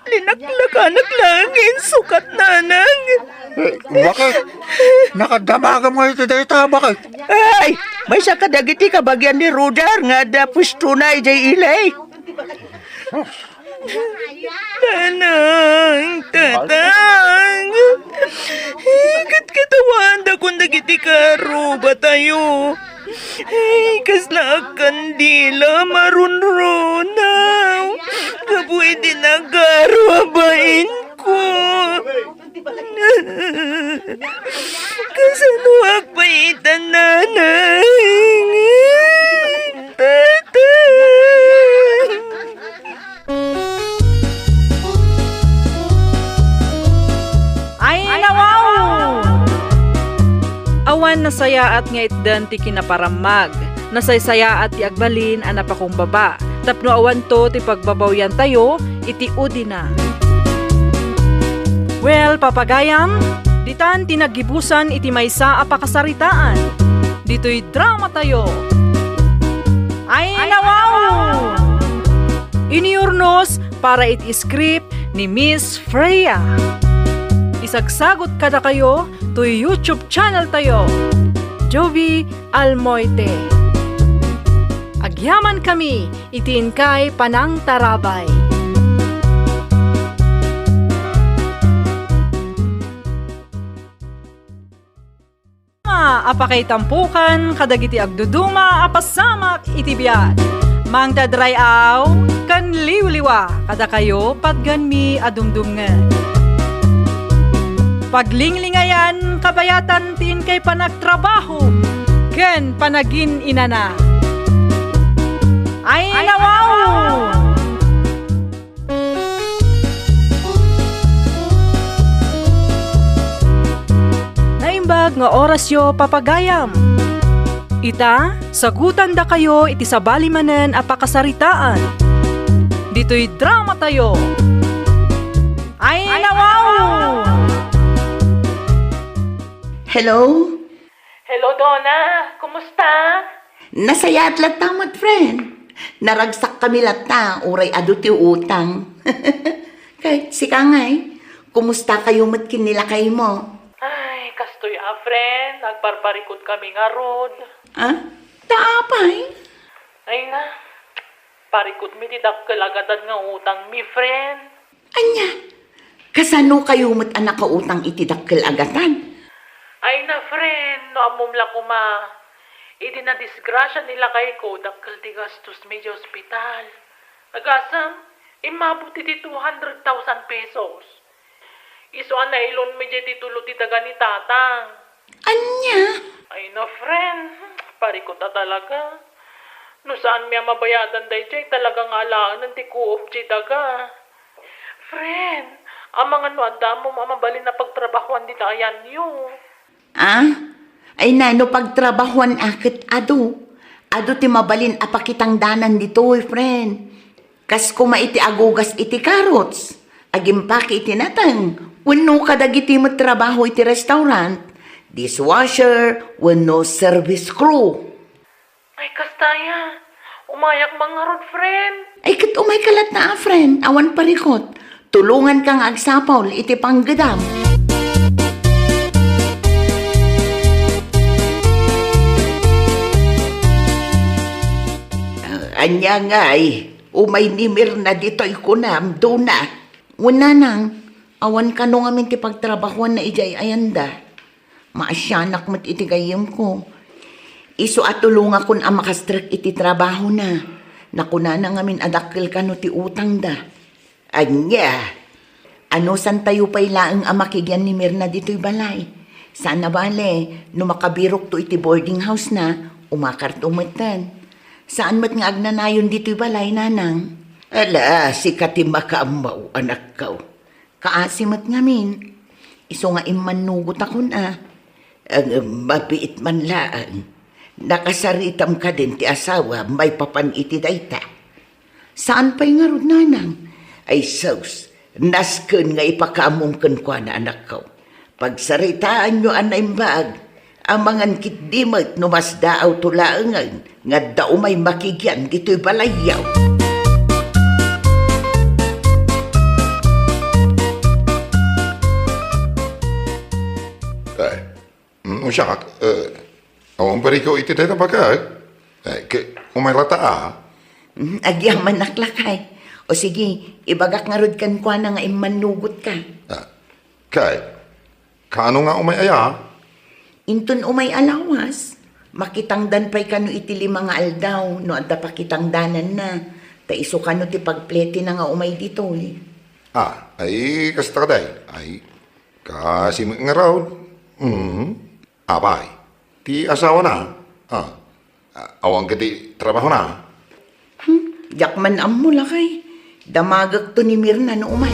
Linaklakanak langin, sukat nanang.
Bakit? Nakadamaga mo ito dito, bakit?
Ay, may sa kadagiti kabagyan ni Roger nga da pwesto na ijay ilay.
Tanang, tatang. Katawan da kung nagiti karo ba tayo? Ay, kasla kandila marunrunaw. Kabuhay din nagaruabain ko. Kasanuak pa itan nanay. Tatang.
Ay, nawaw! Awan nasayaat nga itdan ti kinaparamag. Nasaysaya at ti agbalin anap akong baba. Tapno awan to ti pagbabawyan tayo, iti udi na. Well, papagayam, ditan tinagibusan iti maysa apakasaritaan. Dito'y drama tayo. Ay, nawaw! Iniurnos para iti script ni Miss Freya. Isagsagot kada kayo to YouTube channel tayo, Jovi Almoite. Agyaman kami, itiin kay Panang Tarabay. Apakay tampukan, kadagiti agduduma, apasamak itibiyat. Mang tadrayaw, kan liwliwa, kada kayo patganmi adumdumngan. Paglinglingayan, kabayatan tin kay panagtrabaho, ken panagin inana. Ay, nawaw! Naimbag nga orasyo papagayam. Ita, sagutan da kayo iti sabali manen apakasaritaan. Dito'y drama tayo. Ay, nawaw!
Hello?
Hello, Donna. Kumusta?
Nasayat latamat, friend. Naragsak kami lata, uray adu ti utang. Kahit si Kangay, kumusta kayo matkin nila kayo mo?
Ay, kastoy friend. Nagbarbarikot kami nga rod.
Ah? Taapay?
Ay na. Parikot mi ti dakkalagatan nga utang mi, friend.
Anya? Kasano kayo mat anak ka utang itidakkel agatan?
Ay na, friend. No amumla ko ma. Idi na disgrasya nila kay ko dakkal ti gastos mi di ospital. Agasam, imabuti ti 200,000 pesos. Isuan na ilon mi di titulo ti daga ni tatang.
Anya?
Ay na, friend. Parikot na talaga. No saan miya mabayadan day jay talagang alaan ng tiku of jay daga. Friend, ang mga no anda mo mamabalin na pagtrabahuan dita ayan yo.
Ah? Ay nano pagtrabahuan akit ado. Ado ti mabalin apakitang danan dito, friend. Kas kumaiti agugas iti karots. Agimpaki iti natang. Wano kadagiti mo trabaho iti restaurant. Dishwasher, wano service crew.
Ay kastaya, umayak mga rod friend.
Ay kat umay kalat na friend. Awan parikot. Tulungan kang agsapaw iti panggadam. Anya nga umay nimir na dito'y kunam, doon na. Una nang, awan ka nung amin ti pagtrabahuan na ijay ayanda. Maasyanak mo't iti gayem ko. Iso atulunga kun ang makastrak iti trabaho na. Nakuna na ngamin adakil ka no ti utang da. Anya, ano san tayo pa'y laang ang makigyan ni Mirna dito'y balay? Sana bale, no makabirok to iti boarding house na, umakartumatan. Saan mat nga agnanayon dito'y balay, nanang? Ala, si kati makaamaw, anak ko. Kaasimat ngamin. Iso nga imanugot ako na. Ang mabiit man laan. Nakasaritam ka din ti asawa, may papan iti dayta. Saan pa'y nga rod, nanang? Ay sus, nasken nga ipakamumken ko na anak ko. Pagsaritaan nyo anay bag, amangan kitdimot no mas daaw tulaangan, nga daw may makigyan gito'y balayaw.
Siya, awang pariko iti data pa ka, umaylata
Agyaman naklakay. O sige, ibagak nga rod kan kwa na nga imanugot ka.
Kay, kano nga umayaya?
Intun umay alawas. Makitangdan pa'y kano iti 5 nga aldaw, no adda pa kitangdanan na. Ta iso kano ti pagpleti na nga umay dito
Ay, kasta ka day. Ay, kasi nga raw. Abay, ti asawa na. Awang kati trabaho na.
Yakman am mo lakay. Damagak to ni Mirna no umay.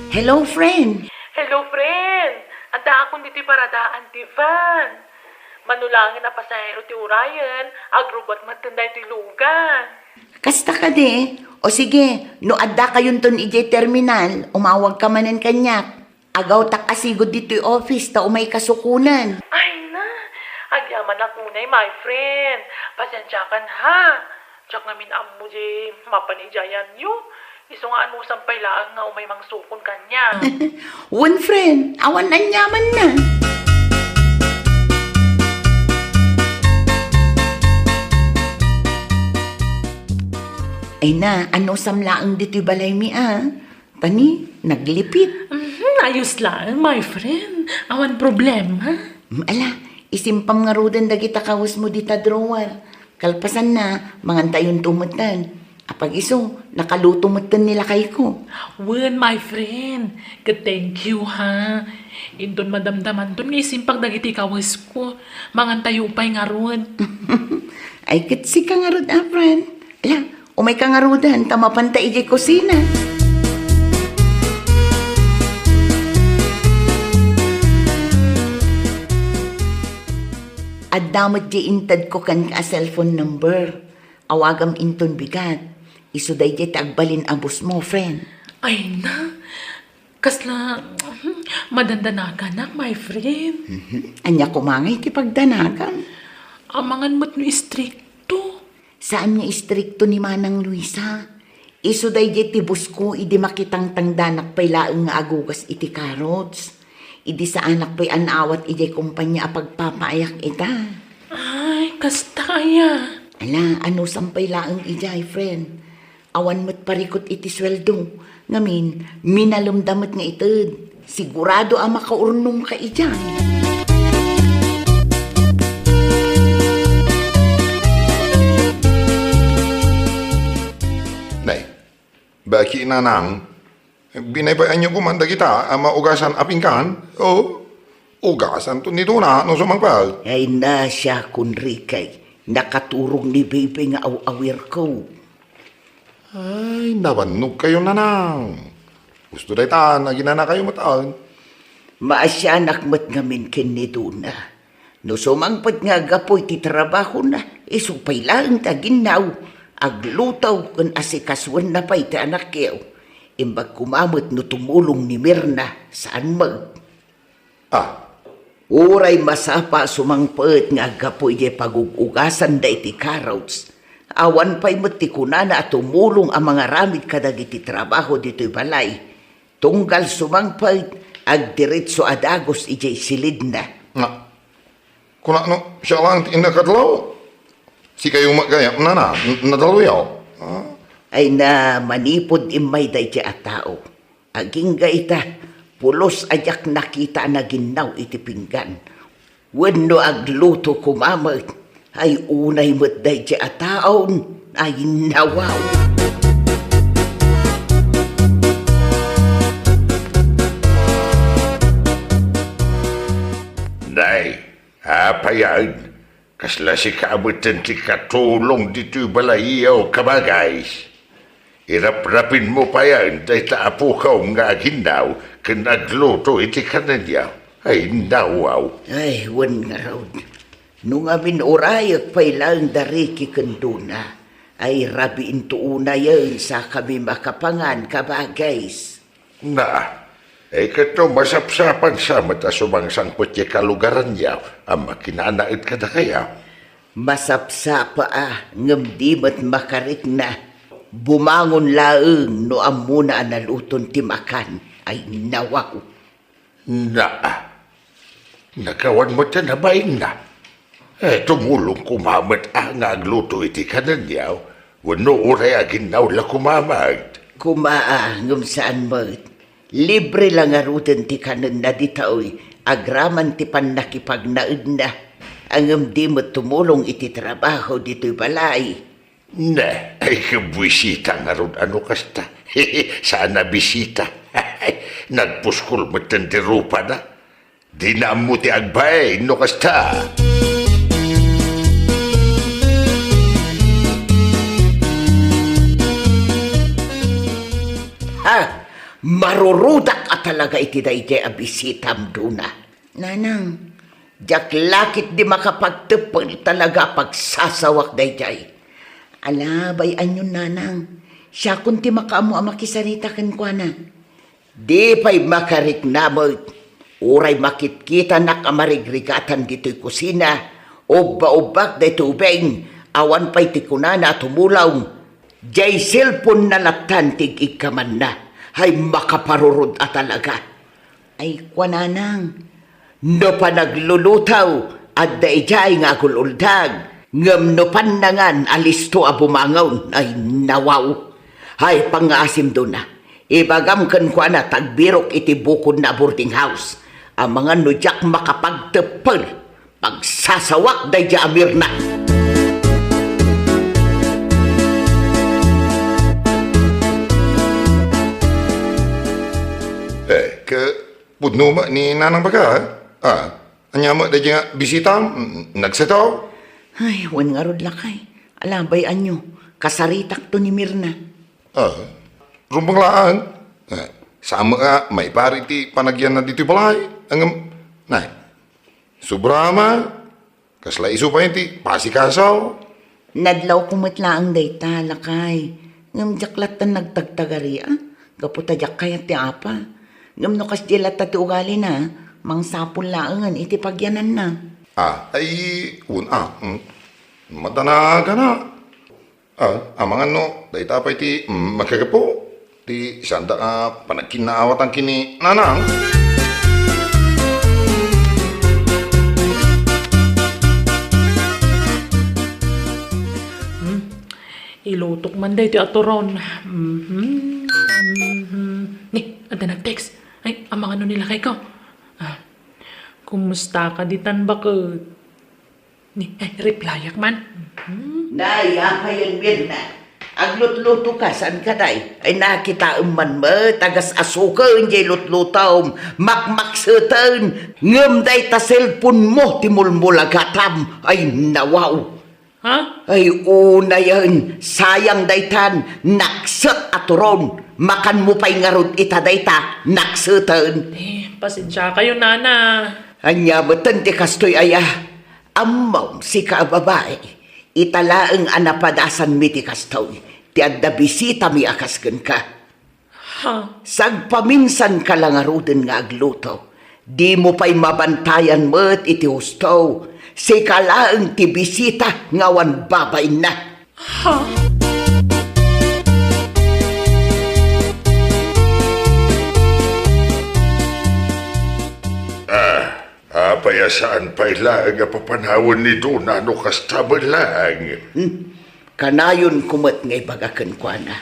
Hello, friend.
Hello friend, anda akong diti paradaan ti van. Manulangin na pasahero ti Urayan, agrubat matinday ti lugan.
Kasta ka de. O sige, no adda kayon ton ije terminal, umawag ka manen kanyak. Agaw tak asigod dito'y office, ta umay kasukunan.
Ay na, agyaman ako na my friend. Pasensya kan ha. Tsak namin amo di mapanijayan nyo. Iso nga ano sampay laang nga umay mangsukon kanya.
One friend, awan na nyaman na. Ay na, ano samlaang dito'y balay mi Tani, naglipit.
Ayos lang, my friend. Awan problema.
Ala, isimpam nga rodan dagita kawas mo dita drawer. Kalpasan na, mangantayon tumutan. Apag iso, nakaluto mutan nila kay ko.
Wen, my friend. Thank you, ha. Indon madamdaman doon nga isimpag dagiti kawas ko. Mangantayo pa'y nga ron.
Ay, kitsi ka nga rod, friend. Ala, umay ka nga rodan, tamapanta ijay kusina. At damot di intad ko kan ka cellphone number. Awagam inton bigat. Isuday di tagbalin abos mo, friend.
Ay na. Kasla, madandanakan na, my friend.
Anya kumangay ti pagdanagan.
Amangan mo't no istrikto.
Saan nga istrikto ni Manang Luisa? Isuday di tibus ko, idi makitang tangdanak pa'y laeng nga agugas iti karots. Idi sa anak pa'y anawat ijay kumpanya apagpapaayak ita.
Ay, kastaya.
Ala, ano sampay laeng ijay, friend? Awan mo't parikot iti sweldo. Ngamin, minalumdamot nga itid. Sigurado ang makaurnong ka ijay.
Nay, baki na nang,
Binaybayan niyo kumanda kita, maugasan apingkan. O, ugasan to nito na, no sumangpal.
Ay na siya kunrikay. Nakaturong ni baby nga awir ko.
Ay, nabanog kayo nanang. Gusto dahi ta, naginana kayo mataan.
Maasya nakmat ngamin kin ni Duna. No sumangpad nga gapoy ti trabaho na, isupay lang ta ginaw. Aglutaw kun asikaswan na pa'y ti anak yaw. Imbag kumamot no tumulong ni Mirna, saan mag? Uray masapa sumangpad nga gapoy di pagugugasan da iti karots. Awan pa'y matikunana at tumulong ang mga ramid kadagiti trabaho dito'y balay. Tunggal sumangpad, agdiretso adagos ijay silid na.
Nga, kuna no, siya lang inakadlaw. Si kayo magayap na nadalaw.
Ay na manipod imay da iti a tao. Aging gaita, pulos ajak nakita na ginaw iti pinggan. Wenno agluto kumamag, ay unay mo't da iti a taon, ay nawaw.
Nay, apa yan? Kasla si kabutan ti katulong dito balayaw kabagay. Irap-rapin mo pa yan, dahil taapukaw nga ginaw, kanagluto iti kananya. Ay, nawaw.
Ay, wan nga raw. Nung amin orayak pa'y lang dariki kanduna, ay rabiin tuuna yan sa kami makapangan kabagays.
Na, ay kato masapsapan sa mata sumangsang putya kalugaran niya, ang makinanait ka na kaya.
Masapsapa ngamdimat makarik na. Bumangon laeng no amuna analuton ti makan ay nawaw.
Na, nagawan mo ta na baing na. Tumulong kumamat ang agluto iti kananyaw, wano oray aginaw la kumamag.
Kumaangam saan mo. Libre lang arutan ti kanan na ditaoy, agraman ti panakipagnaid na. Angam di mo tumulong iti trabaho dito'y balay.
Na, ay kabwisita nga ron ano kasta. Sana bisita. Nagpuskol mo tandirupa na. Di na mo ti agbay, no kasta.
Marurudak ka talaga iti dayjay abisitam duna. Nanang, jak lakit di makapagtepel talaga pagsasawak dayjay. Alabay anyon nanang, siya kunti makaamu ang makisarita kan kwa na. Di pa'y makarik namot, uray makitkita na kamarigrigatan dito'y kusina, obba-obbak day tubeng, awan pa'y tikunana tumulaw. Jay cellphone na laptan tig ikaman na. Ay makaparurod talaga. Ay kwananang, no pa naglulutaw at daijay nga kululdag, ngam no pandangan alisto a bumangaw ay nawaw. Ay pangasim doon na, ibagam kan kwa na tagbirok iti bukod na boarding house, ang mga nudyak makapagtepel, pagsasawak dayja amir na.
Ke pudno ma ni nanang baka? Anya mo da nga bisita, nagsetaw?
Ay, wan nga rod lakay. Alabay anyo, kasaritak to ni Mirna.
Rumpang laan. Sama ka, may pari ti panagyan na dito balay. Ang, nay, subrama, kasla iso pa yun ti pasikasaw.
Nadlaw kumitlaang dayta lakay. Ngam jaklatan nagtagtagari Gaputadyak kaya ti apa. Ngam no kas dilat ti ugali na, mang sapul laangan iti pagyanan na.
Madanaga na. Amangan no, dahita pa iti magkagapo. Ti sanda panagkinaawatan kini nanang.
Ilutok man day ti atoron. Ni, ada nag-text. Ay, ang mga nila kay ko. Kumusta ka ditan bakit? Ni, replyak man.
Nay, apa yan Mirna? Aglutluto ka, saan ka day? Ay nakita man mo, tagas asukan, jay lutlutaw, makmaksutan, ngam day ta cellphone mo, timulmulagatam, ay nawaw.
Ha?
Ay una yan, sayang daytan, naksat aturon, makan mo pa'y ngarod ita dayta, naksatan.
Pasensya kayo, Nana.
Anya batan ti kastoy aya, amaw si kaababae, italaang anapadasan mi ti kastoy, ti adda bisita mi akasken ka.
Ha?
Sagpaminsan ka lang aruden nga agluto, di mo pa'y mabantayan mo't iti husto, si kalaang ti bisita ngawan babay na.
Ha?
Apayasaan pa'y lang ang papanahon ni Duna no kastabal lang.
Kanayon kumot ngay bagakan kwa na.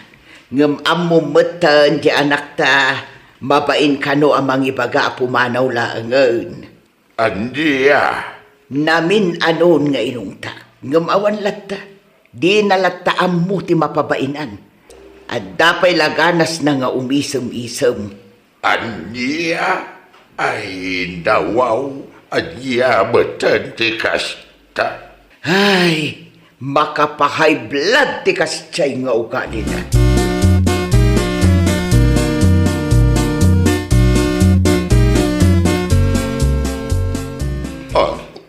Ngam amo metan di anak ta, mabain kano amang ibaga pumanaw laangan.
Andiya.
Namin anon nga inungta, ngam awan latta, di nalatta amo ti mapabainan. At dapay laganas na nga umisem-isem.
Andiya. Ay, nawaw. Andiya matan ti kasta.
Ay, makapahay blood ti kastay nga ugali na.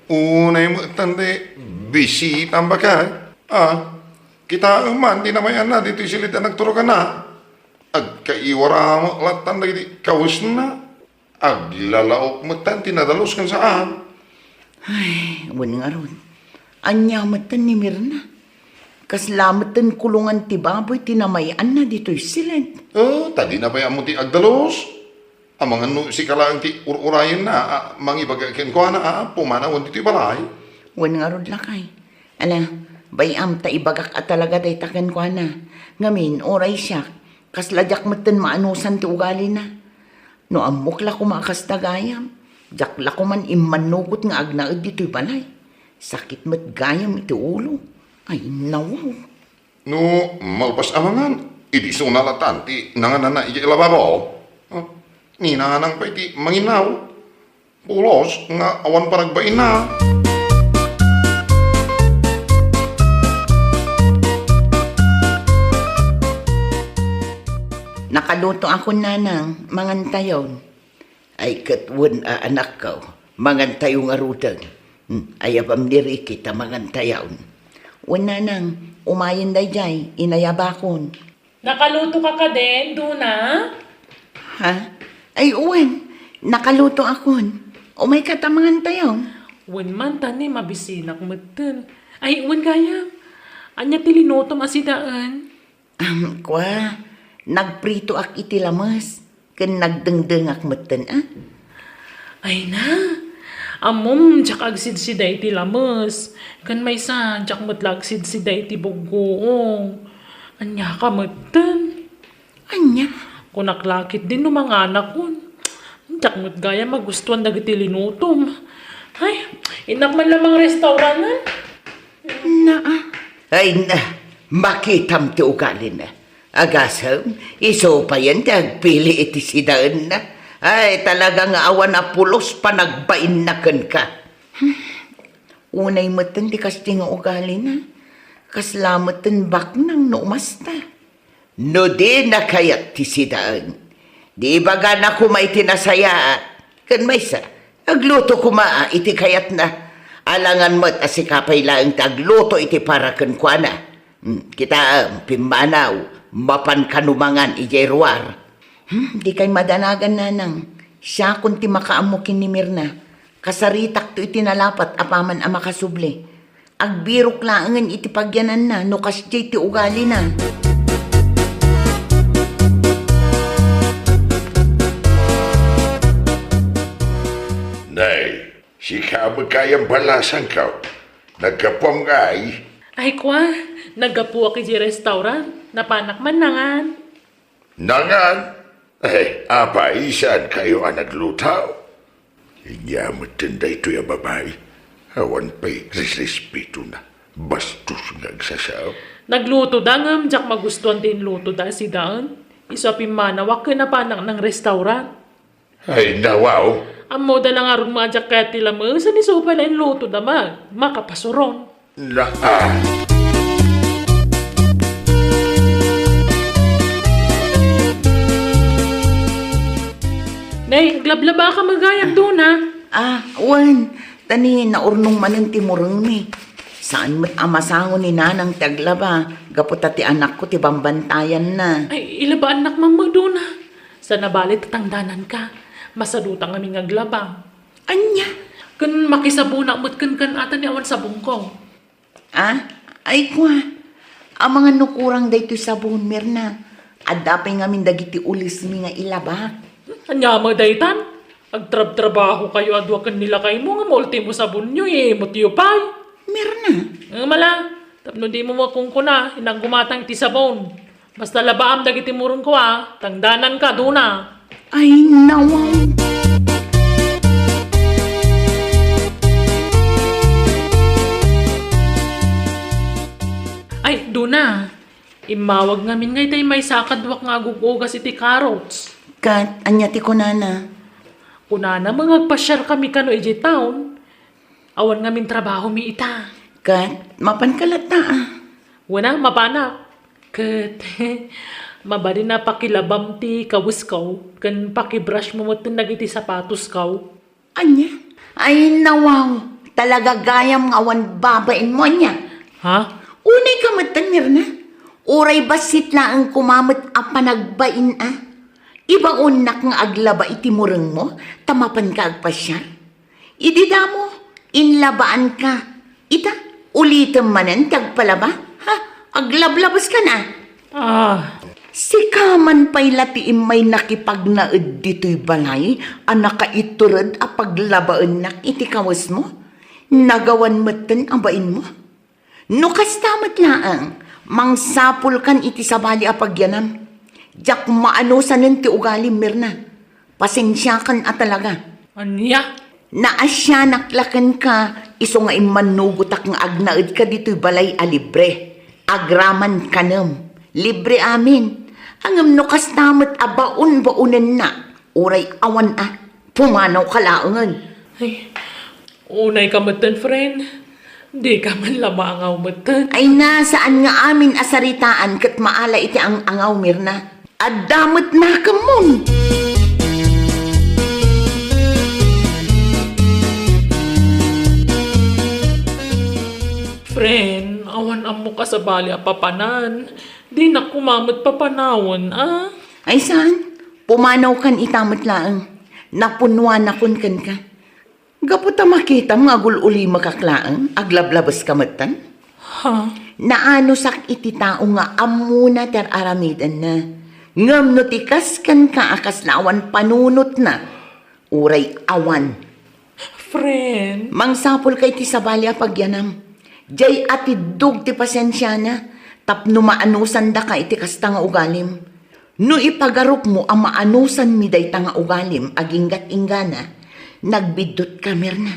Unay mo tande, bisita ba ka? Kita man, di namayan na, dito silid na nagturukan na. Agkaiwara mo, latan na iti kawas na. Aglalaok mo tan, tinadalos kan saan.
Ay, awan nga ron. Anyamatan ni Mirna. Kaslamatan kulungan ti baboy, tinamayan na dito'y silid.
Tadi na ba yan mo ti agdalos? Amang ano si kalaang ti ururayan na, mangibagakin ko na, pumanawan dito'y balay.
Awan nga ron lakay. Ala, bayam ta ibagak at talaga day takan ko na. Ngamin, oray siya. Kasladyak matan maanusan ti ugali na. No amukla ko makastagayam. Jakla ko man imanugot nga agnaad dito'y balay. Sakit mat gayam iti ulo. Ay, nawaw.
No, malpas amangan. Idi sunalatan ti nanganana iya ilababo. Ninanang pa iti manginaw. Pulos nga awan paragbain na.
Nakaluto ako nanang, mangantayon. Ay katwan anak ko, mangantayo nga rutan. Ayabam diri kita mangantayon. Wan nanang, umayin day jay, inayabakon.
Nakaluto ka din, Duna?
Ha? Ay uwan, nakaluto akon. Umay kata mangantayon.
Wen man tani mabisinak matan. Ay, wen gaya. Anya tilinotom asidaan.
Kwa, nagprito ak iti lamas. Kan nagdengdeng ak matan,
Ay na. Amom, jak agsid si day ti lamas. Kan may sa, jak matlagsid si day ti bugoong. Anya ka matan.
Anya?
Kunaklakit din no mga anak ko. Jak mat gaya magustuhan dagiti linutom. Ay, inak man lamang restaurantan.
Ay na, makitam ti ugali na. Agasam, iso pa yan tagpili iti sidaan na. Ay, talagang awan na pulos pa nagbain na ka. Unay matan di kasti nga ugali na. Kaslamatan bak nang numasta. No di na kayat ti sidaan. Di baga na kumay tinasaya. Kan may sa, agluto kuma iti kayat na. Alangan mo't asikapay lang tagluto iti para kan kwa na. Kita pimanaw, mapan kanumangan ijeruar. Di kay madanagan nanang. Siya kunti makaamukin ni Mirna. Kasaritak to itinalapat apaman ang makasuble. Agbirok laangan iti pagyanan na, no kasjay ti ugali na.
Nay, si kamagkayang balasan ka. Nagkapam nga ay.
Ay kwa, nagapu ako di restaurant. Napanak man nangan.
Nangan? Ay, apa isan kayo ang naglutaw? Inyamot tinday ito yung babae. Awan pa'y respeto na. Bastos nga agsasaw.
Nagluto da ngam, jak magustuhan din luto da si Daan. Isapin manawak ka na panak ng restaurant.
Ay, nawaw.
Amo da lang arong majak kaya tila mo, sa nisopa na yung luto da makapasuron.
Na,
Nay, aglablaba ka magayag doon ha.
Wan, tani naurnong manin timurong mi. Saan mo't amasangon ni nanang taglaba, gaputa ti anak ko ti bambantayan na.
Ay, ilaba anak mamag doon ha. Sa nabalit tatangdanan ka, masadutang aming aglabang.
Anya?
Kan makisabunak mo't kan ata ni awan sabong ko.
Ay kwa, ang mga nukurang daytoy sabon, Mirna. Adapay ngamin dagiti ulis mi nga ilaba.
Anya mo daytan? Agtrab-trabaho kayo adwa kan nila kayo mo nga multi mo sabon nyo mutiyo pay.
Mirna?
Nga mala, tapno di mo makungkuna, inang gumatang ti sabon. Basta labaam dagiti murong ko tangdanan ka doon
Ay, nawaw.
Ay, doon imawag ngamin ngay tay may sakadwak nga gugugas iti carrots.
Kat, anya ti kunana.
Kunana, magpasyar kami kano iji town. Awan ngamin trabaho mi ita.
Kat, mapankalata
Wana, mapana. Kat, mabali na pakilabam ti kawis kaw. Kan pakibrush mo mo nagiti sapatos kaw.
Anya? Ay, nawaw. Talaga gayam nga awan babain mo niya.
Ha?
Unay ka matan, Mirna. Uray basit na ang kumamot a panagbain Iba unak nga aglaba iti mureng mo, tamapan ka agpasya. Idida mo, inlabaan ka. Ita, ulitam manan, tagpalaba. Ha? Aglablabas ka na. Si kaman pa'y latiim may nakipagnaed dito'y balay, anak ka iturad a paglabaan nak iti kawas mo. Nagawan matan ang bain mo. No kastamat laang, mangsapul kan iti sabali a pagyanam. Jak maanusan ti ugali, Mirna. Pasensya kan talaga.
Anya?
Naasya naklakan ka, iso nga imanugutak nga agnaed ka dito'y balay a libre. Agraman kanam. Libre amin. Angam no kastamat a baun-baunan na. Uray awan pumanaw kalaangan.
Ay, unay ka matan, friend. Di ka man lamangaw matan.
Ay nasaan nga amin asaritaan kat maala iti ang angaw, Mirna. Adamot na ka mon.
Friend, awan amo ka sa bali a papanan. Di na kumamot papanawon,
Ay saan? Pumanaw kan itamot laang. Napunwan na kun kan ka. Gaputa makita mga gululi makaklaang, aglablabas kamatan.
Ha?
Naano sak iti tao nga amuna ter aramidan na. Ngam no tikas kan ka akas na awan panunot na. Uray awan.
Friend.
Mangsapol kay ti sabali a pagyanam. Jay atidug ti pasensya na. Tapno maanusan da ka iti kasta nga ugalim. No ipagarup mo ang maanusan mi day nga ugalim aginggat ingana. Nagbidot ka, Mirna.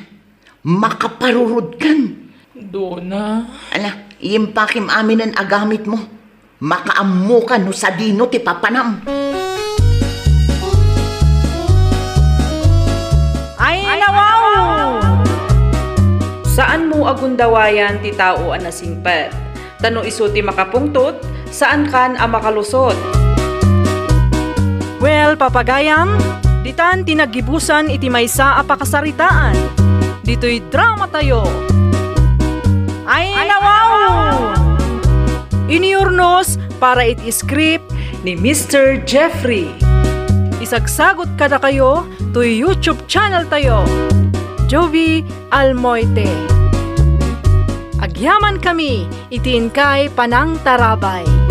Makaparurod kan.
Dona.
Ala, iimpakim amin ang agamit mo. Makaammo ka no sa dino ti papanam.
Ay, nawaw! Saan mo agundawayan ti tao ang nasingpet? Tano iso ti makapungtot, saan kan ang makalusot? Well, papagayam, ditan tinagibusan iti maysa a pakasaritaan. Dito'y drama tayo. Ay, nawaw! Iniurnos para iti script ni Mr. Jeffrey. Isagsagot kada kayo to YouTube channel tayo. Jovi Almoite. Agyaman kami, itiin kay Panang Tarabay.